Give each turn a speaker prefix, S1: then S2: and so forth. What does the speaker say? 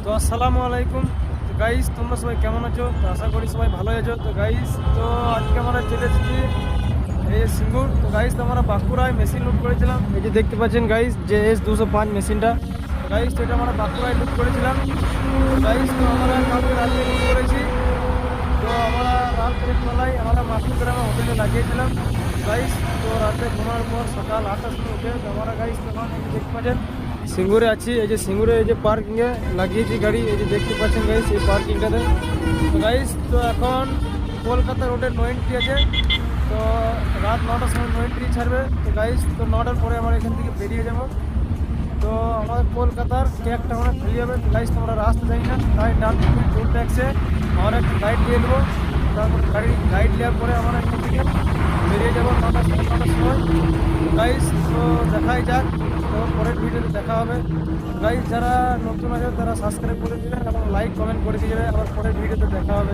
S1: তো আসসালামু আলাইকুম। তো গাইস, তোমরা সবাই কেমন আছো? তো আশা করি সবাই ভালো আছো। তো গাইস, তো আজকে আমরা চলে এসেছি এই যে সিঙ্গুর। তো গাইস, তো আমরা বাঁকুড়ায় মেশিন লুট করেছিলাম। এই যে দেখতে পাচ্ছেন গাইস, যে S205 মেশিনটা। তো গাইস, তো এটা আমরা বাঁকুড়ায় লুট করেছিলাম। তো গাইস, তো আমরা কালকে রাতে লুট করেছি। তো আমরা রাত্রের বেলায় আমরা মাসুর গ্রামে হোটেলে লাগিয়েছিলাম গাইস। তো রাতে ঘুমার পর সকাল 8টার সময় উঠে তো আমরা গাইস তখন এই যে দেখতে পাচ্ছেন সিঙ্গুরে আছি। এই যে সিঙ্গুরে এই যে পার্কিংয়ে লাগিয়েছি গাড়ি, এই যে দেখতে পাচ্ছেন গাইস এই পার্কিংটাতে। তো গাইস, তো এখন কলকাতা রোডে নো এন্ট্রি আছে। তো রাত 9টার সময় নো এন্ট্রি ছাড়বে। তো গাইস, তো 9টার পরে আমরা এখান থেকে বেরিয়ে যাবো। তো আমাদের কলকাতার ট্যাগটা আমরা খালি হবে। গাইস, তোমরা রাস্তা জানি না, তাই ডান দিকে টোল ট্যাক্সে আমরা একটা গাইড দিয়ে দেবো। তারপর গাইড নেওয়ার পরে আমরা এখান থেকে বেরিয়ে যাবো 9টার সময়। গাইস, তো দেখাই যাক, তো পরের ভিডিওতে দেখা হবে। গাইস, যারা নতুন আছে তারা সাবস্ক্রাইব করে দেবেন এবং লাইক কমেন্ট করে দিয়ে যাবে। আবার পরের ভিডিওতে দেখা হবে।